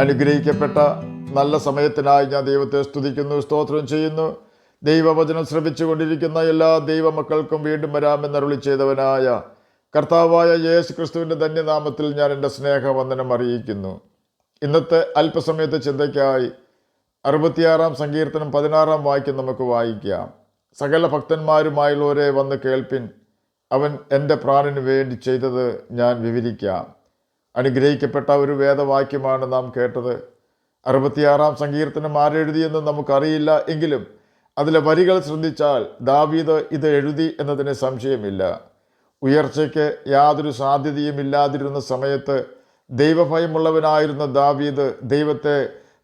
അനുഗ്രഹിക്കപ്പെട്ട നല്ല സമയത്തിനായി ഞാൻ ദൈവത്തെ സ്തുതിക്കുന്നു, സ്തോത്രം ചെയ്യുന്നു. ദൈവവചനം ശ്രമിച്ചുകൊണ്ടിരിക്കുന്ന എല്ലാ ദൈവമക്കൾക്കും വീണ്ടും വരാമെന്നരുളി ചെയ്തവനായ കർത്താവായ യേശു ക്രിസ്തുവിൻ്റെ ധന്യനാമത്തിൽ ഞാൻ എൻ്റെ സ്നേഹവന്ദനം അറിയിക്കുന്നു. ഇന്നത്തെ അല്പസമയത്തെ ചിന്തയ്ക്കായി 66 സങ്കീർത്തനം 16 വാക്യം നമുക്ക് വായിക്കാം. സകല ഭക്തന്മാരുമായുള്ളവരെ വന്ന് കേൾപ്പിൻ, അവൻ എൻ്റെ പ്രാണന് വേണ്ടി ചെയ്തത് ഞാൻ വിവരിക്കാം. അനുഗ്രഹിക്കപ്പെട്ട ഒരു വേദവാക്യമാണ് നാം കേട്ടത്. 66 സങ്കീർത്തനം ആരെഴുതിയെന്ന് നമുക്കറിയില്ല, എങ്കിലും അതിലെ വരികൾ ശ്രദ്ധിച്ചാൽ ദാവീദ് ഇത് എഴുതി എന്നതിന് സംശയമില്ല. ഉയർച്ചയ്ക്ക് യാതൊരു സാധ്യതയും ഇല്ലാതിരുന്ന സമയത്ത് ദൈവഭയമുള്ളവനായിരുന്ന ദാവീദ് ദൈവത്തെ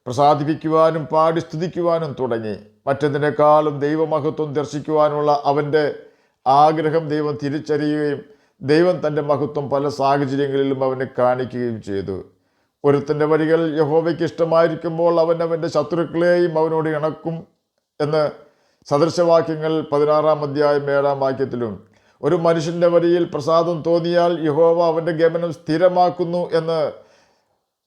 പ്രസാദിപ്പിക്കുവാനും പാടി സ്തുതിക്കുവാനും തുടങ്ങി. മറ്റെന്തിനേക്കാളും ദൈവമഹത്വം ദർശിക്കുവാനുള്ള അവൻ്റെ ആഗ്രഹം ദൈവം തിരിച്ചറിയുകയും ദൈവം തൻ്റെ മഹത്വം പല സാഹചര്യങ്ങളിലും അവനെ കാണിക്കുകയും ചെയ്തു. ഒരുത്തൻ്റെ വരികൾ യഹോവയ്ക്ക് ഇഷ്ടമായിരിക്കുമ്പോൾ അവൻ അവൻ്റെ ശത്രുക്കളെയും അവനോട് ഇണക്കും എന്ന് സദൃശവാക്യങ്ങൾ 16 അധ്യായം 7 വാക്യത്തിലും, ഒരു മനുഷ്യൻ്റെ വരിയിൽ പ്രസാദം തോന്നിയാൽ യഹോവ അവൻ്റെ ഗമനം സ്ഥിരമാക്കുന്നു എന്ന്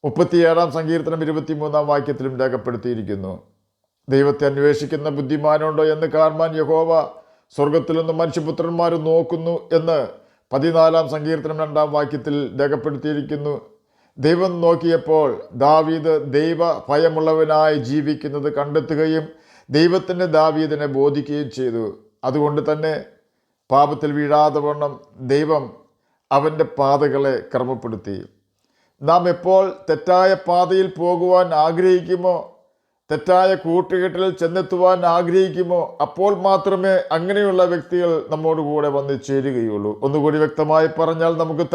37 സങ്കീർത്തനം 23 വാക്യത്തിലും രേഖപ്പെടുത്തിയിരിക്കുന്നു. ദൈവത്തെ അന്വേഷിക്കുന്ന ബുദ്ധിമാനുണ്ടോ എന്ന് കാണുവാൻ യഹോവ സ്വർഗത്തിൽ നിന്ന് മനുഷ്യപുത്രന്മാർ നോക്കുന്നു എന്ന് 14 സങ്കീർത്തനം 2 വാക്യത്തിൽ രേഖപ്പെടുത്തിയിരിക്കുന്നു. ദൈവം നോക്കിയപ്പോൾ ദാവീദ് ദൈവ ഭയമുള്ളവനായി ജീവിക്കുന്നത് കണ്ടെത്തുകയും ദൈവത്തിൻ്റെ ദാവീദിനെ ബോധിക്കുകയും ചെയ്തു. അതുകൊണ്ട് തന്നെ പാപത്തിൽ വീഴാതെ വണ്ണം ദൈവം അവൻ്റെ പാതകളെ ക്രമപ്പെടുത്തി. നാം എപ്പോൾ തെറ്റായ പാതയിൽ പോകുവാൻ ആഗ്രഹിക്കുമോ, തെറ്റായ കൂട്ടുകെട്ടിൽ ചെന്നെത്തുവാൻ ആഗ്രഹിക്കുമോ, അപ്പോൾ മാത്രമേ അങ്ങനെയുള്ള വ്യക്തികൾ നമ്മോടുകൂടെ വന്ന് ചേരുകയുള്ളൂ. ഒന്നുകൂടി വ്യക്തമായി പറഞ്ഞാൽ, നമുക്ക്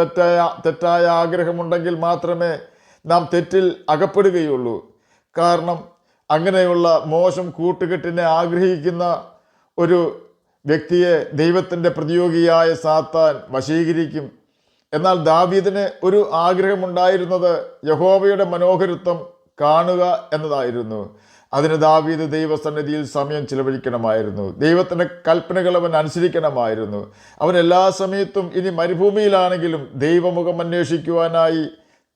തെറ്റായ ആഗ്രഹമുണ്ടെങ്കിൽ മാത്രമേ നാം തെറ്റിൽ അകപ്പെടുകയുള്ളൂ. കാരണം അങ്ങനെയുള്ള മോശം കൂട്ടുകെട്ടിനെ ആഗ്രഹിക്കുന്ന ഒരു വ്യക്തിയെ ദൈവത്തിൻ്റെ പ്രതിയോഗിയായ സാത്താൻ വശീകരിക്കും. എന്നാൽ ദാവീദിന് ഒരു ആഗ്രഹമുണ്ടായിരുന്നത് യഹോവയുടെ മനോഹരത്വം കാണുക എന്നതായിരുന്നു. അതിന് ദാവീദ് ദൈവസന്നിധിയിൽ സമയം ചിലവഴിക്കണമായിരുന്നു. ദൈവത്തിൻ്റെ കൽപ്പനകൾ അവൻ അനുസരിക്കണമായിരുന്നു. അവൻ എല്ലാ സമയത്തും, ഇനി മരുഭൂമിയിലാണെങ്കിലും, ദൈവമുഖം അന്വേഷിക്കുവാനായി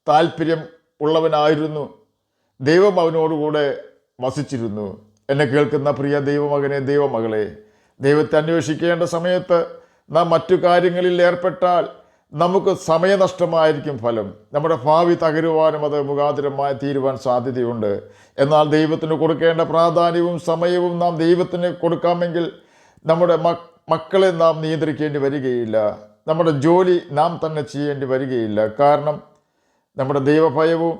താല്പര്യം ഉള്ളവനായിരുന്നു. ദൈവം അവനോടുകൂടെ വസിച്ചിരുന്നു. എന്നെ കേൾക്കുന്ന പ്രിയ ദൈവമകനെ, ദൈവമകളെ, ദൈവത്തെ അന്വേഷിക്കേണ്ട സമയത്ത് നാം മറ്റു കാര്യങ്ങളിൽ ഏർപ്പെട്ടാൽ നമുക്ക് സമയനഷ്ടമായിരിക്കും ഫലം. നമ്മുടെ ഭാവി തകരുവാനും അത് മുഖാന്തരമായി തീരുവാൻ സാധ്യതയുണ്ട്. എന്നാൽ ദൈവത്തിന് കൊടുക്കേണ്ട പ്രാധാന്യവും സമയവും നാം ദൈവത്തിന് കൊടുക്കാമെങ്കിൽ നമ്മുടെ മക്കളെ നാം നിയന്ത്രിക്കേണ്ടി വരികയില്ല. നമ്മുടെ ജോലി നാം തന്നെ ചെയ്യേണ്ടി വരികയില്ല. കാരണം നമ്മുടെ ദൈവഭയവും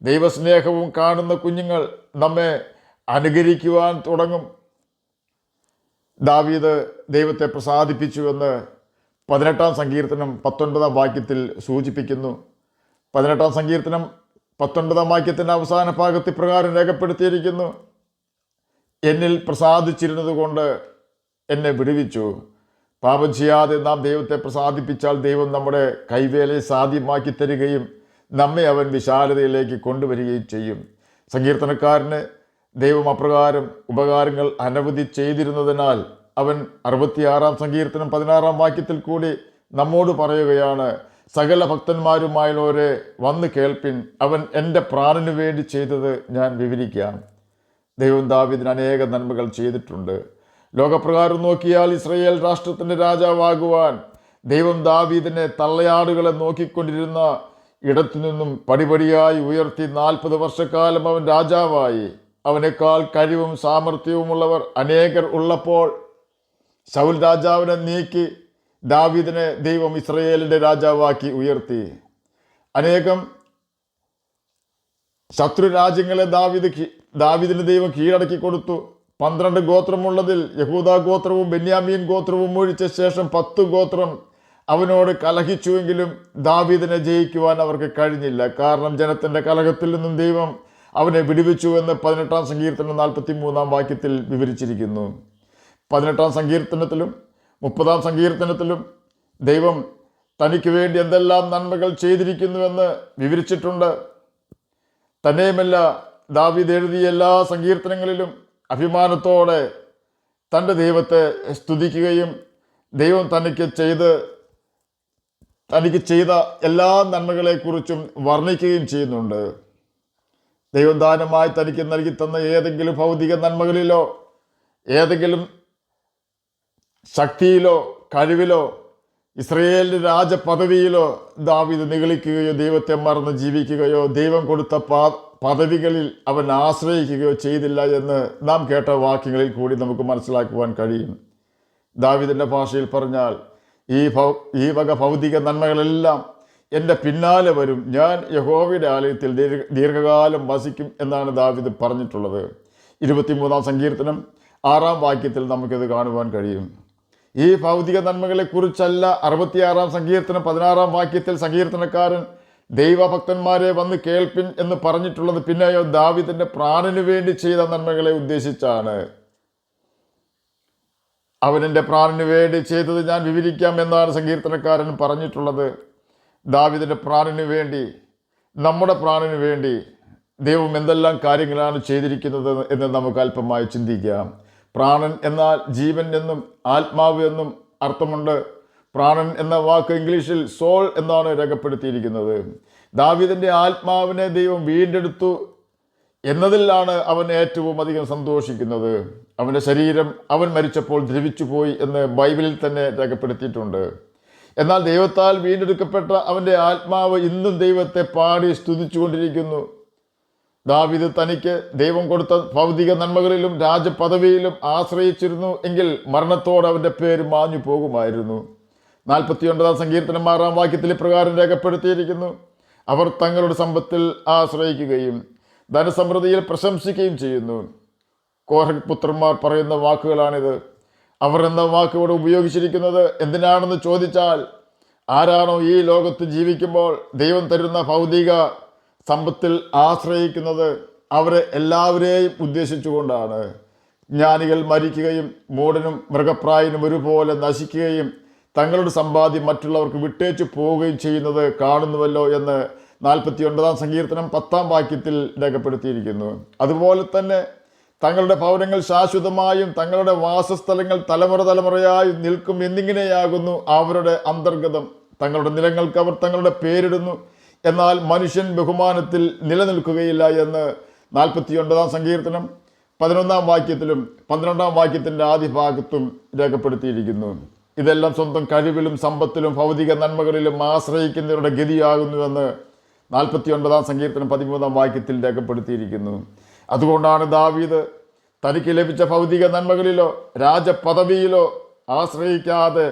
ദൈവസ്നേഹവും കാണുന്ന കുഞ്ഞുങ്ങൾ നമ്മെ അനുകരിക്കുവാൻ തുടങ്ങും. ദാവീദ് ദൈവത്തെ പ്രസാദിപ്പിച്ചുവെന്ന് 18 സങ്കീർത്തനം 19 വാക്യത്തിൽ സൂചിപ്പിക്കുന്നു. 18 സങ്കീർത്തനം 19 വാക്യത്തിൻ്റെ അവസാന ഭാഗത്ത് ഇപ്രകാരം രേഖപ്പെടുത്തിയിരിക്കുന്നു: എന്നിൽ പ്രസാദിച്ചിരുന്നത് കൊണ്ട് എന്നെ വിടുവിച്ചു. പാപം ചെയ്യാതെ നാം ദൈവത്തെ പ്രസാദിപ്പിച്ചാൽ ദൈവം നമ്മുടെ കൈവേലയെ സാധ്യമാക്കി തരികയും നമ്മെ അവൻ വിശാലതയിലേക്ക് കൊണ്ടുവരികയും ചെയ്യും. സങ്കീർത്തനക്കാരന് ദൈവം അപ്രകാരം ഉപകാരങ്ങൾ അനവധി ചെയ്തിരുന്നതിനാൽ അവൻ 66 സങ്കീർത്തനം 16 വാക്യത്തിൽ കൂടി നമ്മോട് പറയുകയാണ്: സകല ഭക്തന്മാരുമായുള്ളവരെ വന്ന് കേൾപ്പിൻ, അവൻ എൻ്റെ പ്രാണന് വേണ്ടി ചെയ്തത് ഞാൻ വിവരിക്കാം. ദൈവം ദാവീദിന് അനേക നന്മകൾ ചെയ്തിട്ടുണ്ട്. ലോകപ്രകാരം നോക്കിയാൽ ഇസ്രായേൽ രാഷ്ട്രത്തിൻ്റെ രാജാവാകുവാൻ ദൈവം ദാവീദിനെ തള്ളയാടുകളെ നോക്കിക്കൊണ്ടിരുന്ന ഇടത്തു നിന്നും പടിപടിയായി ഉയർത്തി 40 വർഷക്കാലം അവൻ രാജാവായി. അവനേക്കാൾ കഴിവും സാമർഥ്യവുമുള്ളവർ അനേകർ ഉള്ളപ്പോൾ ശൗൽ രാജാവിനെ നീക്കി ദാവീദിനെ ദൈവം ഇസ്രായേലിൻ്റെ രാജാവാക്കി ഉയർത്തി. അനേകം ശത്രു രാജ്യങ്ങളെ ദാവീദിന് ദൈവം കീഴടക്കി കൊടുത്തു. 12 ഗോത്രമുള്ളതിൽ യഹൂദാ ഗോത്രവും ബെന്യാമീൻ ഗോത്രവും ഒഴിച്ച ശേഷം 10 ഗോത്രം അവനോട് കലഹിച്ചുവെങ്കിലും ദാവീദിനെ ജയിക്കുവാൻ അവർക്ക് കഴിഞ്ഞില്ല. കാരണം ജനത്തിൻ്റെ കലഹത്തിൽ നിന്നും ദൈവം അവനെ വിടുവിച്ചു എന്ന് 18 സങ്കീർത്തനം 43 വാക്യത്തിൽ വിവരിച്ചിരിക്കുന്നു. 18 സങ്കീർത്തനത്തിലും 30 സങ്കീർത്തനത്തിലും ദൈവം തനിക്ക് വേണ്ടി എന്തെല്ലാം നന്മകൾ ചെയ്തിരിക്കുന്നുവെന്ന് വിവരിച്ചിട്ടുണ്ട്. തന്നെയുമല്ല, ദാവീദ് എഴുതിയ എല്ലാ സങ്കീർത്തനങ്ങളിലും അഭിമാനത്തോടെ തൻ്റെ ദൈവത്തെ സ്തുതിക്കുകയും ദൈവം തനിക്ക് ചെയ്ത എല്ലാ നന്മകളെക്കുറിച്ചും വർണ്ണിക്കുകയും ചെയ്യുന്നുണ്ട്. ദൈവം ദാനമായി തനിക്ക് നൽകി തന്ന ഏതെങ്കിലും ഭൗതിക നന്മകളിലോ ഏതെങ്കിലും ശക്തിയിലോ കഴിവിലോ ഇസ്രയേലിൻ്റെ രാജപദവിയിലോ ദാവീദ് നിഗളിക്കുകയോ ദൈവത്തെ മറന്ന് ജീവിക്കുകയോ ദൈവം കൊടുത്ത പദവികളിൽ അവൻ ആശ്രയിക്കുകയോ ചെയ്തില്ല എന്ന് നാം കേട്ട വാക്യങ്ങളിൽ കൂടി നമുക്ക് മനസ്സിലാക്കുവാൻ കഴിയും. ദാവീദിൻ്റെ ഭാഷയിൽ പറഞ്ഞാൽ ഈ വക ഭൗതിക നന്മകളെല്ലാം എൻ്റെ പിന്നാലെ വരും, ഞാൻ യഹോവയുടെ ആലയത്തിൽ ദീർഘകാലം വസിക്കും എന്നാണ് ദാവീദ് പറഞ്ഞിട്ടുള്ളത്. 23-ാം സങ്കീർത്തനം 6-ാം വാക്യത്തിൽ നമുക്കിത് കാണുവാൻ കഴിയും. ഈ ഭൗതിക നന്മകളെക്കുറിച്ചല്ല 66-ാം സങ്കീർത്തനം 16-ാം വാക്യത്തിൽ സങ്കീർത്തനക്കാരൻ ദൈവഭക്തന്മാരെ വന്ന് കേൾപ്പിൻ എന്ന് പറഞ്ഞിട്ടുള്ളത്. പിന്നെയോ ദാവീദിന്റെ പ്രാണന് വേണ്ടി ചെയ്ത നന്മകളെ ഉദ്ദേശിച്ചാണ്. അവനെൻ്റെ പ്രാണന് വേണ്ടി ചെയ്തത് ഞാൻ വിവരിക്കാം എന്നാണ് സങ്കീർത്തനക്കാരൻ പറഞ്ഞിട്ടുള്ളത്. ദാവീദിന്റെ പ്രാണന് വേണ്ടി, നമ്മുടെ പ്രാണന് വേണ്ടി ദൈവം എന്തെല്ലാം കാര്യങ്ങളാണ് ചെയ്തിരിക്കുന്നത് എന്ന് നമുക്ക് അല്പമായി ചിന്തിക്കാം. പ്രാണൻ എന്നാൽ ജീവൻ എന്നും ആത്മാവ് എന്നും അർത്ഥമുണ്ട്. പ്രാണൻ എന്ന വാക്ക് ഇംഗ്ലീഷിൽ സോൾ എന്നാണ് രേഖപ്പെടുത്തിയിരിക്കുന്നത്. ദാവീദിന്റെ ആത്മാവിനെ ദൈവം വീണ്ടെടുത്തു എന്നതിലാണ് അവൻ ഏറ്റവും അധികം സന്തോഷിക്കുന്നത്. അവൻ്റെ ശരീരം അവൻ മരിച്ചപ്പോൾ ദ്രവിച്ചു പോയി എന്ന് ബൈബിളിൽ തന്നെ രേഖപ്പെടുത്തിയിട്ടുണ്ട്. എന്നാൽ ദൈവത്താൽ വീണ്ടെടുക്കപ്പെട്ട അവൻ്റെ ആത്മാവ് ഇന്നും ദൈവത്തെ പാടി സ്തുതിച്ചുകൊണ്ടിരിക്കുന്നു. ദാവീദ് തനിക്ക് ദൈവം കൊടുത്ത ഭൗതിക നന്മകളിലും രാജപദവിയിലും ആശ്രയിച്ചിരുന്നു എങ്കിൽ മരണത്തോടെ അവൻ്റെ പേര് മാഞ്ഞു പോകുമായിരുന്നു. 49-ാം സങ്കീർത്തനം 6-ാം വാക്യത്തിൽ ഇപ്രകാരം രേഖപ്പെടുത്തിയിരിക്കുന്നു: അവർ തങ്ങളുടെ സമ്പത്തിൽ ആശ്രയിക്കുകയും ധനസമൃദ്ധിയിൽ പ്രശംസിക്കുകയും ചെയ്യുന്നു. കോരഹ് പുത്രന്മാർ പറയുന്ന വാക്കുകളാണിത്. അവർ എന്ന വാക്ക് ഇവിടെ ഉപയോഗിച്ചിരിക്കുന്നത് എന്തിനാണെന്ന് ചോദിച്ചാൽ, ആരാണോ ഈ ലോകത്ത് ജീവിക്കുമ്പോൾ ദൈവം തരുന്ന ഭൗതിക സമ്പത്തിൽ ആശ്രയിക്കുന്നത് അവരെ എല്ലാവരെയും ഉദ്ദേശിച്ചുകൊണ്ടാണ്. ജ്ഞാനികൾ മരിക്കുകയും മൂഢനും മൃഗപ്രായനും ഒരുപോലെ നശിക്കുകയും തങ്ങളുടെ സമ്പാദ്യം മറ്റുള്ളവർക്ക് വിട്ടേച്ചു പോവുകയും ചെയ്യുന്നത് കാണുന്നുവല്ലോ എന്ന് 49-ാം സങ്കീർത്തനം 10-ാം വാക്യത്തിൽ രേഖപ്പെടുത്തിയിരിക്കുന്നു. അതുപോലെ തന്നെ തങ്ങളുടെ ഭവനങ്ങൾ ശാശ്വതമായും തങ്ങളുടെ വാസസ്ഥലങ്ങൾ തലമുറയായും നിൽക്കും എന്നിങ്ങനെയാകുന്നു അവരുടെ അന്തർഗതം. തങ്ങളുടെ നിലങ്ങൾക്ക് അവർ തങ്ങളുടെ പേരിടുന്നു, എന്നാൽ മനുഷ്യൻ ബഹുമാനത്തിൽ നിലനിൽക്കുകയില്ല എന്ന് 49-ാം സങ്കീർത്തനം 11-ാം വാക്യത്തിലും 12-ാം വാക്യത്തിൻ്റെ ആദ്യ ഭാഗത്തും രേഖപ്പെടുത്തിയിരിക്കുന്നു. ഇതെല്ലാം സ്വന്തം കഴിവിലും സമ്പത്തിലും ഭൗതിക നന്മകളിലും ആശ്രയിക്കുന്നവരുടെ ഗതിയാകുന്നുവെന്ന് 49-ാം സങ്കീർത്തനം 13-ാം വാക്യത്തിൽ രേഖപ്പെടുത്തിയിരിക്കുന്നു. അതുകൊണ്ടാണ് ദാവീദ് തനിക്ക് ലഭിച്ച ഭൗതിക നന്മകളിലോ രാജപദവിയിലോ ആശ്രയിക്കാതെ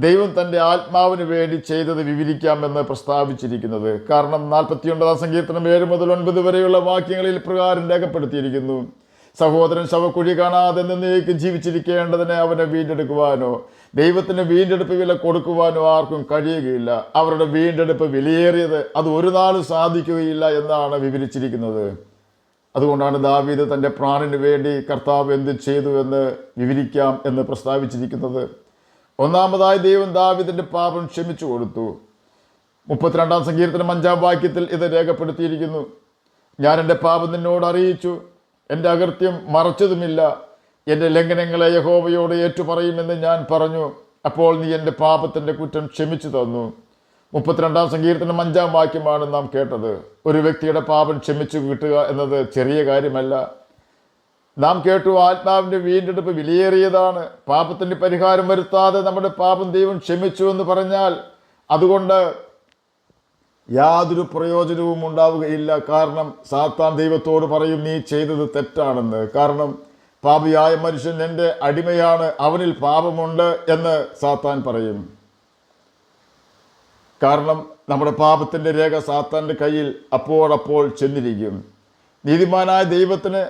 ദൈവം തൻ്റെ ആത്മാവിന് വേണ്ടി ചെയ്തത് വിവരിക്കാമെന്ന് പ്രസ്താവിച്ചിരിക്കുന്നത്. കാരണം 49-ാം സങ്കീർത്തനം 7 മുതൽ 9 വരെയുള്ള വാക്യങ്ങളിൽ പ്രകാരം രേഖപ്പെടുത്തിയിരിക്കുന്നു: സഹോദരൻ ശവക്കുഴി കാണാതെ എന്നേക്കും ജീവിച്ചിരിക്കേണ്ടതിനെ അവനെ വീണ്ടെടുക്കുവാനോ ദൈവത്തിന് വീണ്ടെടുപ്പ് വില കൊടുക്കുവാനോ ആർക്കും കഴിയുകയില്ല. അവരുടെ വീണ്ടെടുപ്പ് വിലയേറിയത്, അത് ഒരു നാളും സാധിക്കുകയില്ല എന്നാണ് വിവരിച്ചിരിക്കുന്നത്. അതുകൊണ്ടാണ് ദാവീദ് തൻ്റെ പ്രാണന് വേണ്ടി കർത്താവ് എന്ത് ചെയ്തു എന്ന് വിവരിക്കാം എന്ന് പ്രസ്താവിച്ചിരിക്കുന്നത്. ഒന്നാമതായി ദൈവം ദാവീദിന്റെ പാപം ക്ഷമിച്ചു കൊടുത്തു. 32-ാം സങ്കീർത്തനം 5-ാം വാക്യത്തിൽ ഇത് രേഖപ്പെടുത്തിയിരിക്കുന്നു: ഞാൻ എൻ്റെ പാപം നിന്നോട് അറിയിച്ചു, എൻ്റെ അകൃത്യം മറച്ചതുമില്ല. എൻ്റെ ലംഘനങ്ങളെ യഹോവയോട് ഏറ്റുപറയുമെന്ന് ഞാൻ പറഞ്ഞു, അപ്പോൾ നീ എൻ്റെ പാപത്തിൻ്റെ കുറ്റം ക്ഷമിച്ചു തന്നു. 32-ാം സങ്കീർത്തനം 5-ാം വാക്യമാണ് നാം കേട്ടത്. ഒരു വ്യക്തിയുടെ പാപം ക്ഷമിച്ചു കിട്ടുക എന്നത് ചെറിയ കാര്യമല്ല. നാം കേട്ടു, ആത്മാവിൻ്റെ വീണ്ടെടുപ്പ് വിലയേറിയതാണ്. പാപത്തിന് പരിഹാരം വരുത്താതെ നമ്മുടെ പാപം ദൈവം ക്ഷമിച്ചു എന്ന് പറഞ്ഞാൽ അതുകൊണ്ട് യാതൊരു പ്രയോജനവും ഉണ്ടാവുകയില്ല. കാരണം സാത്താൻ ദൈവത്തോട് പറയും, നീ ചെയ്തത് തെറ്റാണെന്ന്. കാരണം പാപിയായ മനുഷ്യൻ എൻ്റെ അടിമയാണ്, അവനിൽ പാപമുണ്ട് എന്ന് സാത്താൻ പറയും. കാരണം നമ്മുടെ പാപത്തിൻ്റെ രേഖ സാത്താൻ്റെ കയ്യിൽ അപ്പോൾ ചെന്നിരിക്കും. നീതിമാനായ ദൈവത്തിന്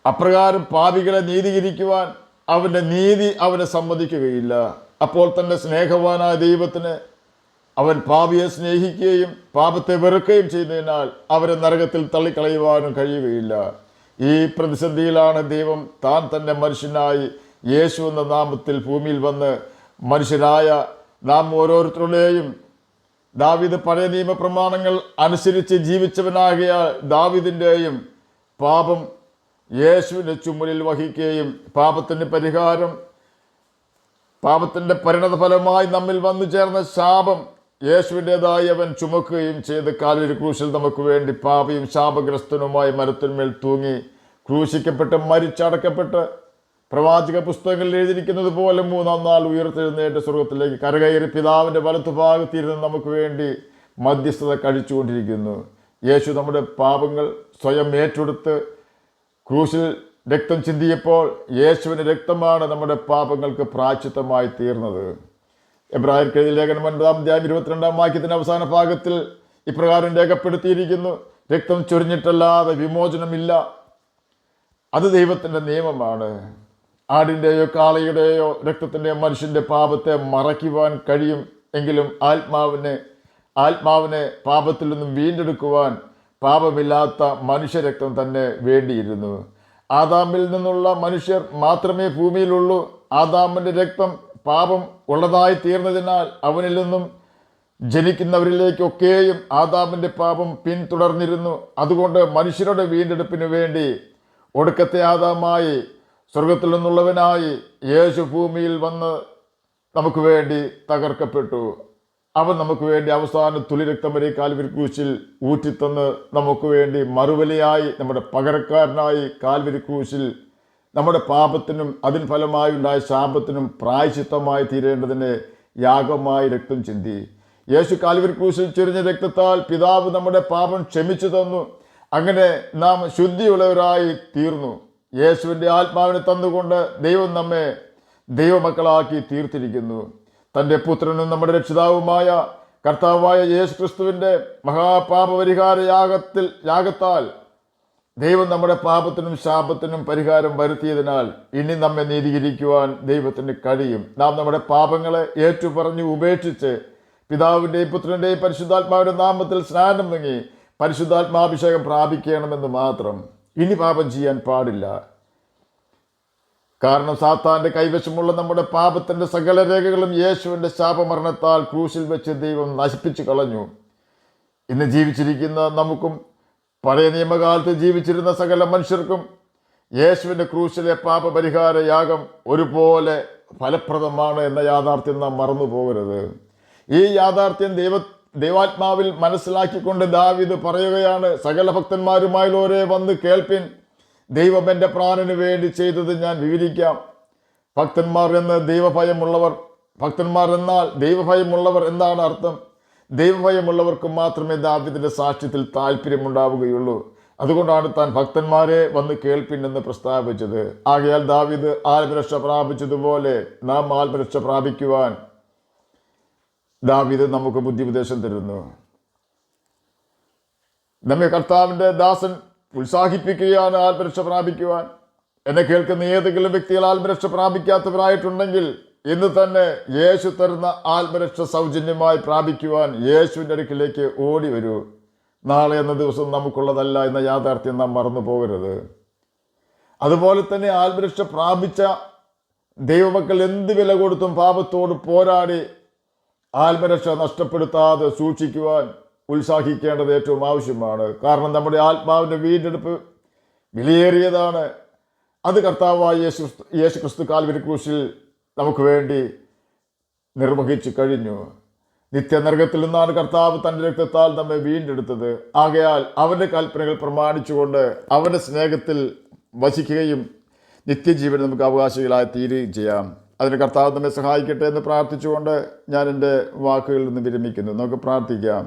അപ്രകാരം പാപികളെ നീതീകരിക്കുവാൻ അവൻ്റെ നീതി അവനെ സമ്മതിക്കുകയില്ല. അപ്പോൾ തന്നെ സ്നേഹവാനായ ദൈവത്തിന് അവൻ പാപിയെ സ്നേഹിക്കുകയും പാപത്തെ വെറുക്കുകയും ചെയ്യുന്നതിനാൽ അവരെ നരകത്തിൽ തള്ളിക്കളയുവാനും കഴിയുകയില്ല. ഈ പ്രതിസന്ധിയിലാണ് ദൈവം താൻ തന്നെ മനുഷ്യനായി യേശു എന്ന നാമത്തിൽ ഭൂമിയിൽ വന്ന് മനുഷ്യരായ നാം ഓരോരുത്തരുടെയും ദാവീദ് പഴയ നിയമപ്രമാണങ്ങൾ അനുസരിച്ച് ജീവിച്ചവനാകിയാൽ ദാവീദിൻ്റെയും പാപം യേശുവിൻ്റെ ചുമലിൽ വഹിക്കുകയും പാപത്തിൻ്റെ പരിഹാരം, പാപത്തിൻ്റെ പരിണത ഫലമായി നമ്മിൽ വന്നു ചേർന്ന ശാപം യേശുവിൻ്റെതായി അവൻ ചുമക്കുകയും ചെയ്ത് കാൽവരി ക്രൂശിൽ നമുക്ക് വേണ്ടി പാപിയും ശാപഗ്രസ്തനുമായി മരത്തിന്മേൽ തൂങ്ങി ക്രൂശിക്കപ്പെട്ട് മരിച്ചടക്കപ്പെട്ട് പ്രവാചക പുസ്തകങ്ങളിൽ എഴുതിയിരിക്കുന്നത് പോലെ മൂന്നാം നാൾ ഉയർത്തെഴുന്നേറ്റ് സ്വർഗത്തിലേക്ക് കരകയറി പിതാവിൻ്റെ വലത്തുഭാഗത്തിരുന്ന് നമുക്ക് വേണ്ടി മധ്യസ്ഥത കഴിച്ചുകൊണ്ടിരിക്കുന്നു. യേശു നമ്മുടെ പാപങ്ങൾ സ്വയം ഏറ്റെടുത്ത് ക്രൂശിൽ രക്തം ചിന്തിയപ്പോൾ യേശുവിൻ്റെ രക്തമാണ് നമ്മുടെ പാപങ്ങൾക്ക് പ്രായശ്ചിത്തമായി തീർന്നത്. എബ്രായർക്ക് എഴുതിയ ലേഖനം 9-22 വാക്യത്തിൻ്റെ അവസാന ഭാഗത്തിൽ ഇപ്രകാരം രേഖപ്പെടുത്തിയിരിക്കുന്നു: രക്തം ചൊരിഞ്ഞിട്ടല്ലാതെ വിമോചനമില്ല. അത് ദൈവത്തിൻ്റെ നിയമമാണ്. ആടിൻ്റെയോ കാളയുടെയോ രക്തത്തിൻ്റെയോ മനുഷ്യൻ്റെ പാപത്തെ മറയ്ക്കുവാൻ കഴിയും എങ്കിലും ആത്മാവിനെ പാപത്തിൽ നിന്നും വീണ്ടെടുക്കുവാൻ പാപമില്ലാത്ത മനുഷ്യരക്തം തന്നെ വേണ്ടിയിരുന്നു. ആദാമിൽ നിന്നുള്ള മനുഷ്യർ മാത്രമേ ഭൂമിയിലുള്ളൂ. ആദാമിൻ്റെ രക്തം പാപം ഉള്ളതായി തീർന്നതിനാൽ അവനിൽ നിന്നും ജനിക്കുന്നവരിലേക്കൊക്കെയും ആദാമിൻ്റെ പാപം പിന്തുടർന്നിരുന്നു. അതുകൊണ്ട് മനുഷ്യരുടെ വീണ്ടെടുപ്പിന് വേണ്ടി ഒടുക്കത്തെ ആദാമായി സ്വർഗത്തിൽ നിന്നുള്ളവനായി യേശു ഭൂമിയിൽ വന്ന് നമുക്ക് വേണ്ടി തകർക്കപ്പെട്ടു. അവൻ നമുക്ക് വേണ്ടി അവസാന തുളി രക്തം വരെ കാൽവരി ക്രൂശിൽ ഊറ്റിത്തന്ന് നമുക്ക് വേണ്ടി മറുവിലയായി നമ്മുടെ പകരക്കാരനായി കാൽവരി ക്രൂശിൽ നമ്മുടെ പാപത്തിനും അതിന് ഫലമായി ഉണ്ടായ ശാപത്തിനും പ്രായശ്ചിത്തമായി തീരേണ്ടതിന് യാഗമായി രക്തം ചിന്തി. യേശു കാൽവരി ക്രൂശിൽ ചൊരിഞ്ഞ രക്തത്താൽ പിതാവ് നമ്മുടെ പാപം ക്ഷമിച്ചു തന്നു. അങ്ങനെ നാം ശുദ്ധിയുള്ളവരായി തീർന്നു. യേശുവിൻ്റെ ആത്മാവിനെ തന്നുകൊണ്ട് ദൈവം നമ്മെ ദൈവമക്കളാക്കി തീർത്തിരിക്കുന്നു. തൻ്റെ പുത്രനും നമ്മുടെ രക്ഷിതാവുമായ കർത്താവായ യേശു ക്രിസ്തുവിൻ്റെ മഹാപാപപരിഹാര യാഗത്താൽ ദൈവം നമ്മുടെ പാപത്തിനും ശാപത്തിനും പരിഹാരം വരുത്തിയതിനാൽ ഇനി നമ്മെ നീതീകരിക്കുവാൻ ദൈവത്തിന് കഴിയും. നാം നമ്മുടെ പാപങ്ങളെ ഏറ്റുപറഞ്ഞ് ഉപേക്ഷിച്ച് പിതാവിൻ്റെയും പുത്രൻ്റെയും പരിശുദ്ധാത്മാവിൻ്റെ നാമത്തിൽ സ്നാനം നൽകി പരിശുദ്ധാത്മാഭിഷേകം പ്രാപിക്കണമെന്ന് മാത്രം. ഇനി പാപം ചെയ്യാൻ പാടില്ല. കാരണം സാത്താൻ്റെ കൈവശമുള്ള നമ്മുടെ പാപത്തിൻ്റെ സകല രേഖകളും യേശുവിൻ്റെ ശാപമരണത്താൽ ക്രൂശിൽ വെച്ച് ദൈവം നശിപ്പിച്ചു കളഞ്ഞു. ഇന്ന് ജീവിച്ചിരിക്കുന്ന നമുക്കും പഴയ നിയമകാലത്ത് ജീവിച്ചിരുന്ന സകല മനുഷ്യർക്കും യേശുവിൻ്റെ ക്രൂശിലെ പാപപരിഹാര യാഗം ഒരുപോലെ ഫലപ്രദമാണ് എന്ന യാഥാർത്ഥ്യം നാം മറന്നു പോകരുത്. ഈ യാഥാർത്ഥ്യം ദൈവാത്മാവിൽ മനസ്സിലാക്കിക്കൊണ്ട് ദാവീദ് പറയുകയാണ്: സകല ഭക്തന്മാരുമായുള്ളവരെ വന്ന് കേൾപ്പിൻ, ദൈവം എൻ്റെ പ്രാണന് വേണ്ടി ചെയ്തത് ഞാൻ വിവരിക്കാം. ഭക്തന്മാർ എന്നാൽ ദൈവഭയമുള്ളവർ എന്നാണ് അർത്ഥം. ദൈവഭയമുള്ളവർക്ക് മാത്രമേ ദാവീദിൻ്റെ സാക്ഷ്യത്തിൽ താല്പര്യമുണ്ടാവുകയുള്ളൂ. അതുകൊണ്ടാണ് താൻ ഭക്തന്മാരെ വന്ന് കേൾപ്പിൻ എന്ന് പ്രസ്താവിച്ചത്. ആകയാൽ ദാവീദ് ആത്മരക്ഷ പ്രാപിച്ചതുപോലെ നാം ആത്മരക്ഷ പ്രാപിക്കുവാൻ ദാവീദ് നമുക്ക് ബുദ്ധിപദേശം തരുന്നു. നമ്മെ കർത്താവിൻ്റെ ദാസൻ ഉത്സാഹിപ്പിക്കുകയാണ് ആത്മരക്ഷ പ്രാപിക്കുവാൻ. എന്നെ കേൾക്കുന്ന ഏതെങ്കിലും വ്യക്തികൾ ആത്മരക്ഷ പ്രാപിക്കാത്തവരായിട്ടുണ്ടെങ്കിൽ ഇന്ന് തന്നെ യേശു തരുന്ന ആത്മരക്ഷ സൗജന്യമായി പ്രാപിക്കുവാൻ യേശുവിൻ്റെ അടുക്കിലേക്ക് ഓടി വരൂ. നാളെ എന്ന ദിവസം നമുക്കുള്ളതല്ല എന്ന യാഥാർത്ഥ്യം നാം മറന്നു പോകരുത്. അതുപോലെ തന്നെ ആത്മരക്ഷ പ്രാപിച്ച ദൈവമക്കൾ എന്ത് വില കൊടുത്തും പാപത്തോട് പോരാടി ആത്മരക്ഷ നഷ്ടപ്പെടുത്താതെ സൂക്ഷിക്കുവാൻ ഉത്സാഹിക്കേണ്ടത് ഏറ്റവും ആവശ്യമാണ്. കാരണം നമ്മുടെ ആത്മാവിൻ്റെ വീണ്ടെടുപ്പ് വിലയേറിയതാണ്. അത് കർത്താവായ യേശു ക്രിസ്തു കാൽവരി ക്രൂശിൽ നമുക്ക് വേണ്ടി നിർവഹിച്ചു കഴിഞ്ഞു. നിത്യനരകത്തിൽ നിന്നാണ് കർത്താവ് തൻ്റെ രക്തത്താൽ നമ്മെ വീണ്ടെടുത്തത്. ആകയാൽ അവൻ്റെ കൽപ്പനകൾ പ്രമാണിച്ചുകൊണ്ട് അവൻ്റെ സ്നേഹത്തിൽ വസിക്കുകയും നിത്യജീവൻ നമുക്ക് അവകാശികളായി തീരുകയും ചെയ്യാം. അതിന് കർത്താവ് നമ്മെ സഹായിക്കട്ടെ എന്ന് പ്രാർത്ഥിച്ചുകൊണ്ട് ഞാൻ എൻ്റെ വാക്കുകളിൽ നിന്ന് വിരമിക്കുന്നു. നമുക്ക് പ്രാർത്ഥിക്കാം.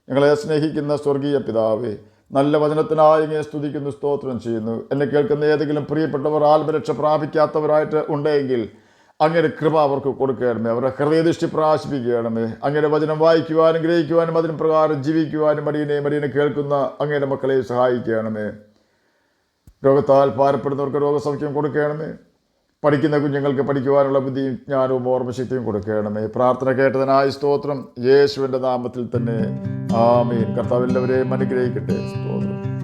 ഞങ്ങളെ സ്നേഹിക്കുന്ന സ്വർഗീയ പിതാവേ, നല്ല വചനത്തിനായി ഇങ്ങനെ സ്തുതിക്കുന്നു, സ്തോത്രം ചെയ്യുന്നു. എന്നെ കേൾക്കുന്ന ഏതെങ്കിലും പ്രിയപ്പെട്ടവർ ആത്മരക്ഷ പ്രാപിക്കാത്തവരായിട്ട് ഉണ്ടെങ്കിൽ അങ്ങയുടെ കൃപ അവർക്ക് കൊടുക്കണമേ. അവരുടെ ഹൃദയദൃഷ്ടി പ്രകാശിപ്പിക്കണമേ. അങ്ങയുടെ വചനം വായിക്കുവാനും ഗ്രഹിക്കുവാനും അതിന് പ്രകാരം ജീവിക്കുവാനും മടിയനെ കേൾക്കുന്ന അങ്ങയുടെ മക്കളെ സഹായിക്കണമേ. രോഗത്താൽ ഭാരപ്പെടുന്നവർക്ക് രോഗസൗഖ്യം കൊടുക്കണമേ. പഠിക്കുന്ന കുഞ്ഞുങ്ങൾക്ക് പഠിക്കുവാനുള്ള ബുദ്ധിയും ജ്ഞാനവും ഓർമ്മശക്തിയും കൊടുക്കണമേ. പ്രാർത്ഥന കേട്ടതിനായി സ്തോത്രം. യേശുവിൻ്റെ നാമത്തിൽ തന്നെ ആമേൻ. കർത്താവ് എല്ലാവരെയും അനുഗ്രഹിക്കട്ടെ. സ്തോത്രം.